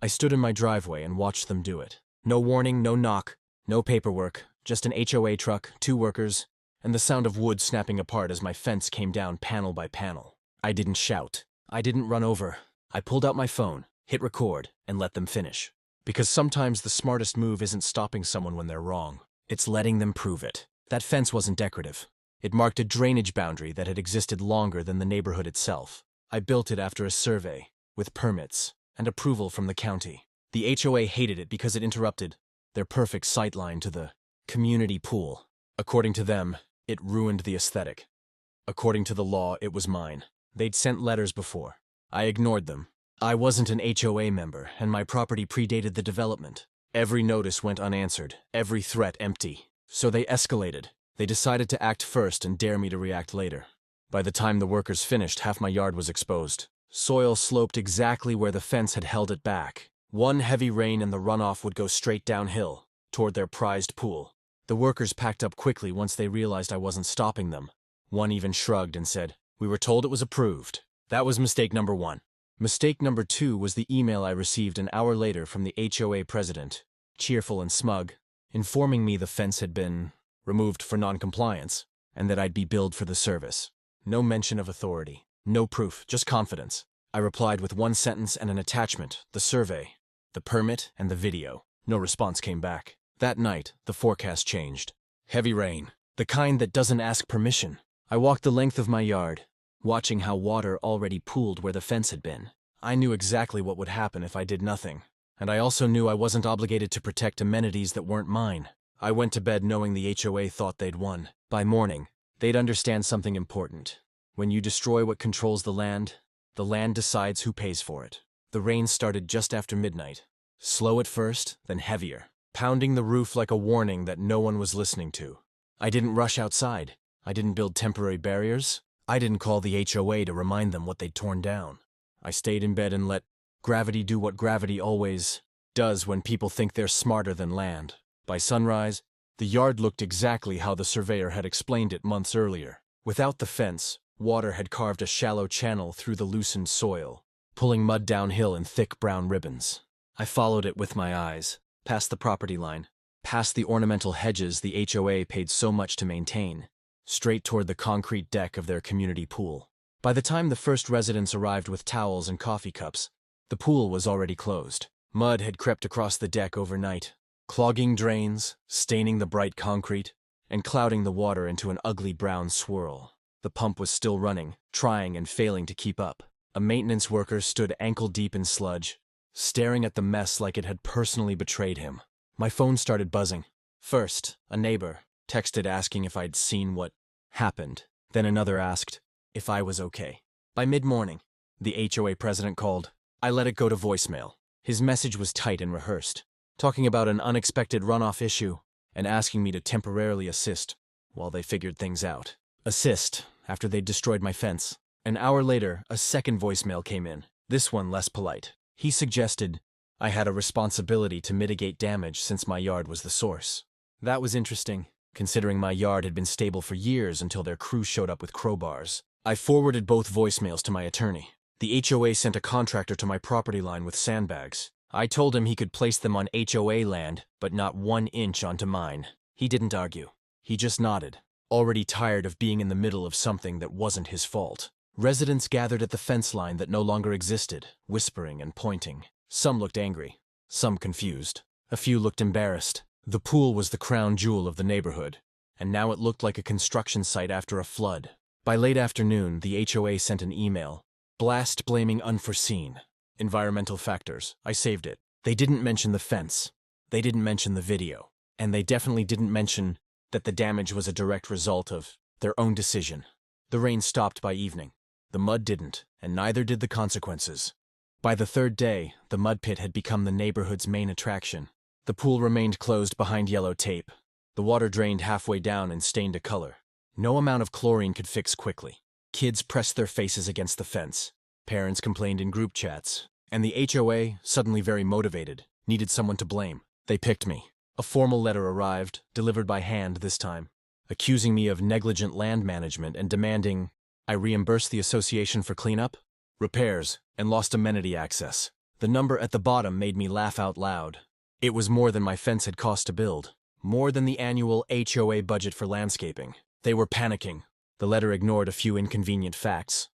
I stood in my driveway and watched them do it. No warning, no knock, no paperwork, just an HOA truck, 2 workers, and the sound of wood snapping apart as my fence came down panel by panel. I didn't shout. I didn't run over. I pulled out my phone, hit record, and let them finish. Because sometimes the smartest move isn't stopping someone when they're wrong. It's letting them prove it. That fence wasn't decorative. It marked a drainage boundary that had existed longer than the neighborhood itself. I built it after a survey, with permits and approval from the county. The HOA hated it because it interrupted their perfect sightline to the community pool. According to them, it ruined the aesthetic. According to the law, it was mine. They'd sent letters before. I ignored them. I wasn't an HOA member, and my property predated the development. Every notice went unanswered, every threat empty. So they escalated. They decided to act first and dare me to react later. By the time the workers finished, half my yard was exposed. Soil sloped exactly where the fence had held it back. One heavy rain and the runoff would go straight downhill, toward their prized pool. The workers packed up quickly once they realized I wasn't stopping them. One even shrugged and said, "We were told it was approved." That was mistake number 1. Mistake number 2 was the email I received an hour later from the HOA president, cheerful and smug, informing me the fence had been removed for non-compliance and that I'd be billed for the service. No mention of authority, no proof, just confidence. I replied with 1 sentence and an attachment, the survey, the permit, and the video. No response came back. That night, the forecast changed. Heavy rain, the kind that doesn't ask permission. I walked the length of my yard, watching how water already pooled where the fence had been. I knew exactly what would happen if I did nothing, and I also knew I wasn't obligated to protect amenities that weren't mine. I went to bed knowing the HOA thought they'd won. By morning, they'd understand something important. When you destroy what controls the land decides who pays for it. The rain started just after midnight. Slow at first, then heavier, pounding the roof like a warning that no one was listening to. I didn't rush outside. I didn't build temporary barriers. I didn't call the HOA to remind them what they'd torn down. I stayed in bed and let gravity do what gravity always does when people think they're smarter than land. By sunrise, the yard looked exactly how the surveyor had explained it months earlier. Without the fence, water had carved a shallow channel through the loosened soil, pulling mud downhill in thick brown ribbons. I followed it with my eyes, past the property line, past the ornamental hedges the HOA paid so much to maintain, straight toward the concrete deck of their community pool. By the time the first residents arrived with towels and coffee cups, the pool was already closed. Mud had crept across the deck overnight, clogging drains, staining the bright concrete, and clouding the water into an ugly brown swirl. The pump was still running, trying and failing to keep up. A maintenance worker stood ankle-deep in sludge, staring at the mess like it had personally betrayed him. My phone started buzzing. First, a neighbor texted asking if I'd seen what happened. Then another asked if I was okay. By mid-morning, the HOA president called. I let it go to voicemail. His message was tight and rehearsed, talking about an unexpected runoff issue and asking me to temporarily assist while they figured things out. Assist, after they'd destroyed my fence. An hour later, a second voicemail came in, this one less polite. He suggested I had a responsibility to mitigate damage since my yard was the source. That was interesting, considering my yard had been stable for years until their crew showed up with crowbars. I forwarded both voicemails to my attorney. The HOA sent a contractor to my property line with sandbags. I told him he could place them on HOA land, but not 1 inch onto mine. He didn't argue. He just nodded, already tired of being in the middle of something that wasn't his fault. Residents gathered at the fence line that no longer existed, whispering and pointing. Some looked angry, some confused. A few looked embarrassed. The pool was the crown jewel of the neighborhood, and now it looked like a construction site after a flood. By late afternoon, the HOA sent an email. Blast blaming unforeseen. Environmental factors. I saved it. They didn't mention the fence. They didn't mention the video. And they definitely didn't mention that the damage was a direct result of their own decision. The rain stopped by evening. The mud didn't, and neither did the consequences. By the 3rd day, the mud pit had become the neighborhood's main attraction. The pool remained closed behind yellow tape. The water drained halfway down and stained a color. No amount of chlorine could fix quickly. Kids pressed their faces against the fence. Parents complained in group chats. And the HOA, suddenly very motivated, needed someone to blame. They picked me. A formal letter arrived, delivered by hand this time, accusing me of negligent land management and demanding I reimburse the association for cleanup, repairs, and lost amenity access. The number at the bottom made me laugh out loud. It was more than my fence had cost to build, more than the annual HOA budget for landscaping. They were panicking. The letter ignored a few inconvenient facts.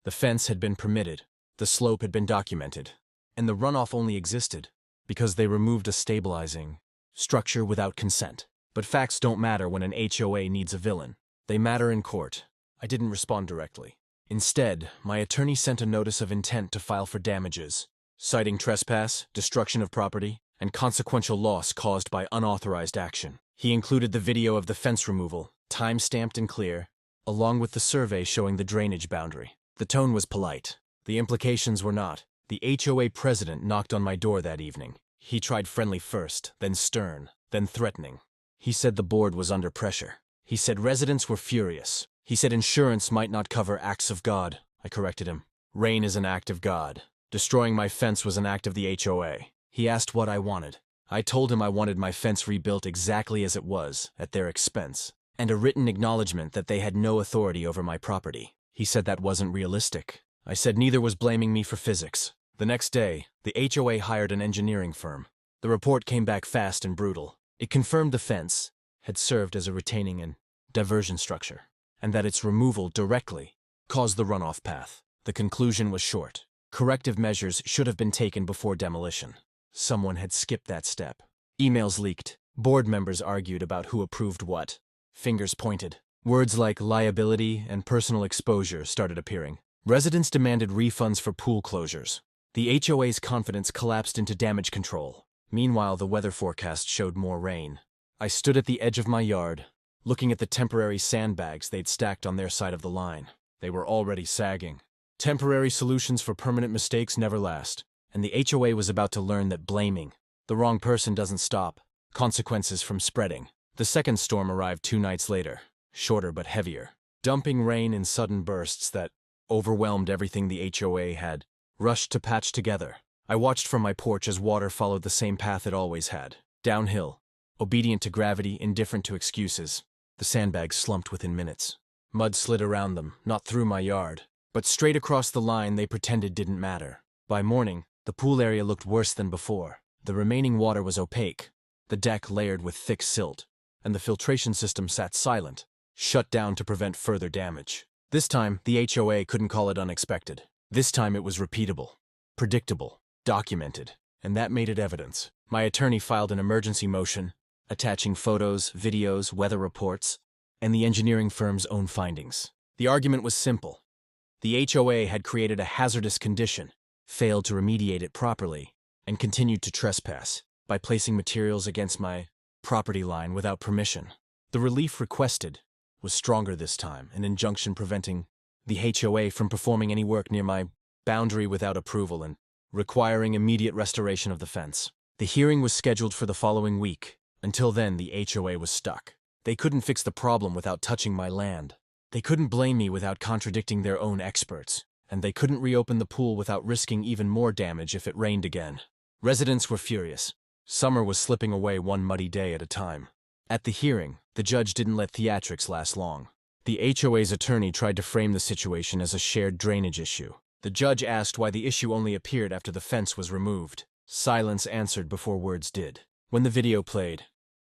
The fence had been permitted, the slope had been documented, and the runoff only existed because they removed a stabilizing structure without consent. But facts don't matter when an HOA needs a villain. They matter in court. I didn't respond directly. Instead, my attorney sent a notice of intent to file for damages, citing trespass, destruction of property, and consequential loss caused by unauthorized action. He included the video of the fence removal, time-stamped and clear, along with the survey showing the drainage boundary. The tone was polite. The implications were not. The HOA president knocked on my door that evening. He tried friendly first, then stern, then threatening. He said the board was under pressure. He said residents were furious. He said insurance might not cover acts of God. I corrected him. Rain is an act of God. Destroying my fence was an act of the HOA. He asked what I wanted. I told him I wanted my fence rebuilt exactly as it was, at their expense, and a written acknowledgement that they had no authority over my property. He said that wasn't realistic. I said neither was blaming me for physics. The next day, the HOA hired an engineering firm. The report came back fast and brutal. It confirmed the fence had served as a retaining and diversion structure, and that its removal directly caused the runoff path. The conclusion was short. Corrective measures should have been taken before demolition. Someone had skipped that step. Emails leaked. Board members argued about who approved what. Fingers pointed. Words like liability and personal exposure started appearing. Residents demanded refunds for pool closures. The HOA's confidence collapsed into damage control. Meanwhile, the weather forecast showed more rain. I stood at the edge of my yard, looking at the temporary sandbags they'd stacked on their side of the line. They were already sagging. Temporary solutions for permanent mistakes never last, and the HOA was about to learn that blaming the wrong person doesn't stop consequences from spreading. The second storm arrived 2 nights later, shorter but heavier, dumping rain in sudden bursts that overwhelmed everything the HOA had rushed to patch together. I watched from my porch as water followed the same path it always had, downhill, obedient to gravity, indifferent to excuses. The sandbags slumped within minutes. Mud slid around them, not through my yard, but straight across the line they pretended didn't matter. By morning, the pool area looked worse than before. The remaining water was opaque, the deck layered with thick silt, and the filtration system sat silent, shut down to prevent further damage. This time, the HOA couldn't call it unexpected. This time it was repeatable, predictable, documented, and that made it evidence. My attorney filed an emergency motion, attaching photos, videos, weather reports, and the engineering firm's own findings. The argument was simple. The HOA had created a hazardous condition, failed to remediate it properly, and continued to trespass by placing materials against my property line without permission. The relief requested was stronger this time, an injunction preventing the HOA from performing any work near my boundary without approval and requiring immediate restoration of the fence. The hearing was scheduled for the following week. Until then, the HOA was stuck. They couldn't fix the problem without touching my land. They couldn't blame me without contradicting their own experts, and they couldn't reopen the pool without risking even more damage if it rained again. Residents were furious. Summer was slipping away one muddy day at a time. At the hearing, the judge didn't let theatrics last long. The HOA's attorney tried to frame the situation as a shared drainage issue. The judge asked why the issue only appeared after the fence was removed. Silence answered before words did. When the video played,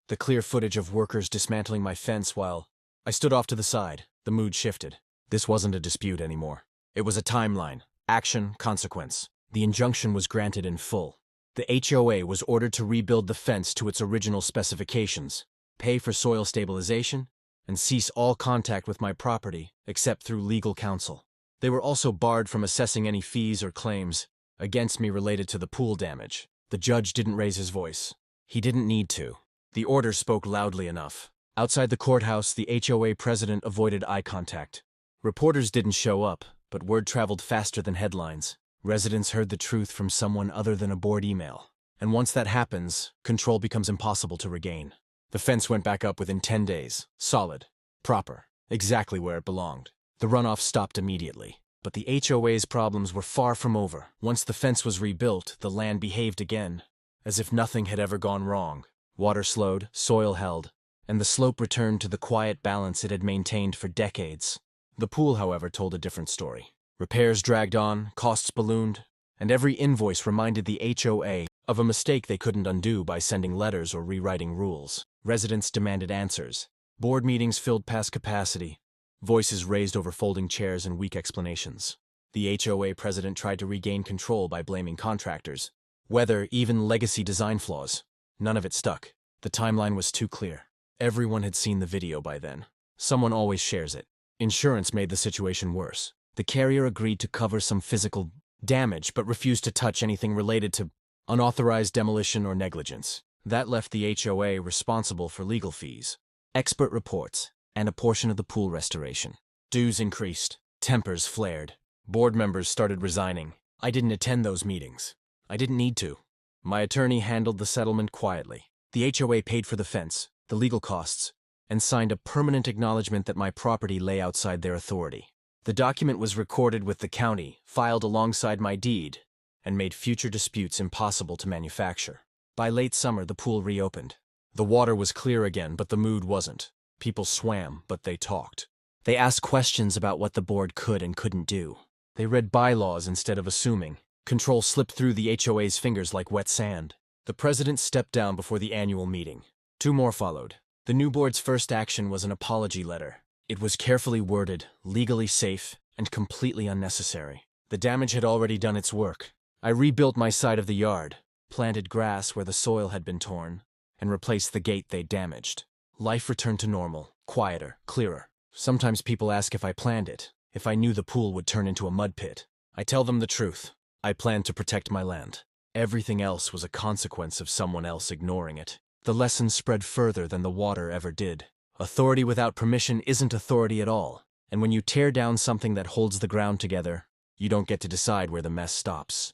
the clear footage of workers dismantling my fence while I stood off to the side, the mood shifted. This wasn't a dispute anymore. It was a timeline, action, consequence. The injunction was granted in full. The HOA was ordered to rebuild the fence to its original specifications, pay for soil stabilization, and cease all contact with my property except through legal counsel. They were also barred from assessing any fees or claims against me related to the pool damage. The judge didn't raise his voice. He didn't need to. The order spoke loudly enough. Outside the courthouse, the HOA president avoided eye contact. Reporters didn't show up, but word traveled faster than headlines. Residents heard the truth from someone other than a board email. And once that happens, control becomes impossible to regain. The fence went back up within 10 days. Solid. Proper. Exactly where it belonged. The runoff stopped immediately. But the HOA's problems were far from over. Once the fence was rebuilt, the land behaved again, as if nothing had ever gone wrong. Water slowed, soil held, and the slope returned to the quiet balance it had maintained for decades. The pool, however, told a different story. Repairs dragged on, costs ballooned, and every invoice reminded the HOA of a mistake they couldn't undo by sending letters or rewriting rules. Residents demanded answers. Board meetings filled past capacity, voices raised over folding chairs and weak explanations. The HOA president tried to regain control by blaming contractors, weather, even legacy design flaws. None of it stuck. The timeline was too clear. Everyone had seen the video by then. Someone always shares it. Insurance made the situation worse. The carrier agreed to cover some physical damage, but refused to touch anything related to unauthorized demolition or negligence. That left the HOA responsible for legal fees, expert reports, and a portion of the pool restoration. Dues increased. Tempers flared. Board members started resigning. I didn't attend those meetings. I didn't need to. My attorney handled the settlement quietly. The HOA paid for the fence, the legal costs, and signed a permanent acknowledgement that my property lay outside their authority. The document was recorded with the county, filed alongside my deed, and made future disputes impossible to manufacture. By late summer, the pool reopened. The water was clear again, but the mood wasn't. People swam, but they talked. They asked questions about what the board could and couldn't do. They read bylaws instead of assuming. Control slipped through the HOA's fingers like wet sand. The president stepped down before the annual meeting. 2 more followed. The new board's first action was an apology letter. It was carefully worded, legally safe, and completely unnecessary. The damage had already done its work. I rebuilt my side of the yard, planted grass where the soil had been torn, and replaced the gate they'd damaged. Life returned to normal, quieter, clearer. Sometimes people ask if I planned it, if I knew the pool would turn into a mud pit. I tell them the truth. I planned to protect my land. Everything else was a consequence of someone else ignoring it. The lesson spread further than the water ever did. Authority without permission isn't authority at all, and when you tear down something that holds the ground together, you don't get to decide where the mess stops.